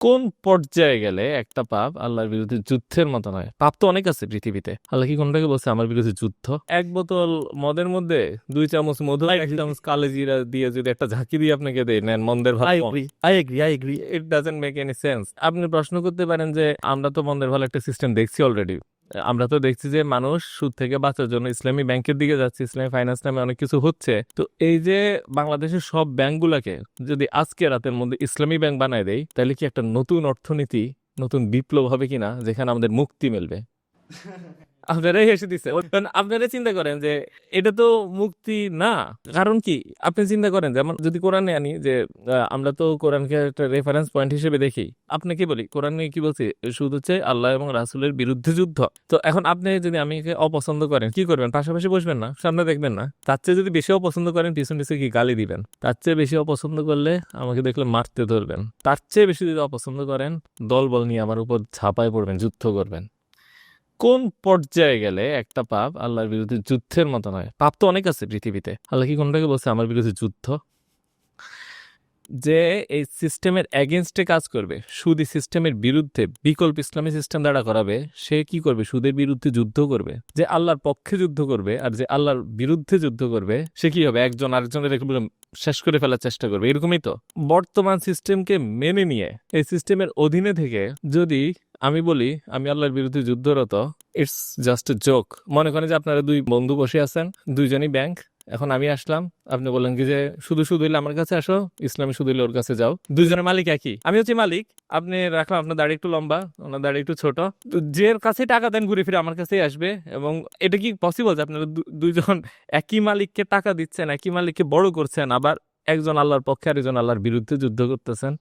কোন পর্যায়ে গেলে একটা পাপ আল্লাহর বিরুদ্ধে যুদ্ধের মতো নয়? পাপ তো অনেক আছে পৃথিবীতে, আল্লাহ কি কোনটাকে বলছে আমার বিরুদ্ধে যুদ্ধ? এক বোতল মদের মধ্যে 2 চামচ মধু, 1 চামচ কালোজিরা দিয়ে যদি একটা ঝাঁকি দিয়ে আপনাকে দেয়, নেন মন্দের ভালো। I agree. It doesn't make any sense. আপনি প্রশ্ন করতে পারেন যে আমরা তো মন্দের ভালো একটা সিস্টেম দেখছি অলরেডি। আমরা তো দেখছি যে মানুষ সুদ থেকে বাঁচার জন্য ইসলামী ব্যাংকের দিকে যাচ্ছে, ইসলামী ফাইন্যান্স নামে অনেক কিছু হচ্ছে। তো এই যে বাংলাদেশের সব ব্যাংকগুলোকে যদি আজকে রাতের মধ্যে ইসলামী ব্যাংক বানায় দেয়, তাহলে কি একটা নতুন অর্থনীতি, নতুন বিপ্লব হবে কিনা, যেখানে আমাদের মুক্তি মিলবে? আপনারাই হেসে দিচ্ছে, কারণ আপনারা চিন্তা করেন যে এটা তো মুক্তি না। কারণ কি, আপনি চিন্তা করেন যেমন যদি কোরআনে আনি যে আমরা তো কোরআনকে একটা রেফারেন্স পয়েন্ট হিসেবে দেখি। আপনাকে বলি কোরআনে কি বলছে, শুধু হচ্ছে আল্লাহ এবং রাসূলের বিরুদ্ধে যুদ্ধ। তো এখন আপনি যদি আমাকে অপছন্দ করেন, কি করবেন? পাশাপাশি বসবেন না, সামনে দেখবেন না? তার চেয়ে যদি বেশি অপছন্দ করেন, পিছন পিছনে কি গালি দিবেন? তার চেয়ে বেশি অপছন্দ করলে আমাকে দেখলে মারতে ধরবেন। তার চেয়ে বেশি যদি অপছন্দ করেন, দল বল নিয়ে আমার উপর ঝাঁপায় পড়বেন, যুদ্ধ করবেন। কোন পর্যায়ে গেলে একটা পাপ আল্লাহর বিরুদ্ধে যুদ্ধের মতো নয়? পাপ তো অনেক আছে পৃথিবীতে, আল্লাহ কি কোনটাকে বলছে আমার বিরুদ্ধে যুদ্ধ? যে এই সিস্টেমের এগেনস্টে কাজ করবে, সুদী সিস্টেমের বিরুদ্ধে বিকল্প ইসলামী সিস্টেম দাঁড়া করাবে, সে কি করবে? সুদের বিরুদ্ধে যুদ্ধ করবে। যে আল্লাহর পক্ষে যুদ্ধ করবে আর যে আল্লাহর বিরুদ্ধে যুদ্ধ করবে, সে কি হবে? একজন আরেকজনের এগুলো শেষ করে ফেলার চেষ্টা করবে, এরকমই তো। বর্তমান সিস্টেমকে মেনে নিয়ে এই সিস্টেমের অধীনে থেকে যদি আমি বলি আমি আল্লাহর বিরুদ্ধে যুদ্ধরত, ইটস জাস্ট এ জোক। মনে করেন যে আপনারা দুই বন্ধু বসে আছেন, দুইজনই ব্যাংক। এখন আমি আসলাম, আপনি বললেন কি যে শুধু শুধু হইলে আমার কাছে আসো, ইসলামী শুধু হইলে ওর কাছে যাও। দুইজনের মালিক একই, আমি হচ্ছে মালিক। আপনি রাখলাম আপনার দাড়ি একটু লম্বা, ওনার দাড়ি একটু ছোট। তো যে কাছে টাকা দেন ঘুরে ফিরে আমার কাছেই আসবে। এবং এটা কি পসিবল যে আপনারা দুইজন একই মালিককে টাকা দিচ্ছেন, একই মালিককে বড় করছেন, আবার একজন আল্লাহর পক্ষে আর একজন আল্লাহর বিরুদ্ধে যুদ্ধ করতেছেন?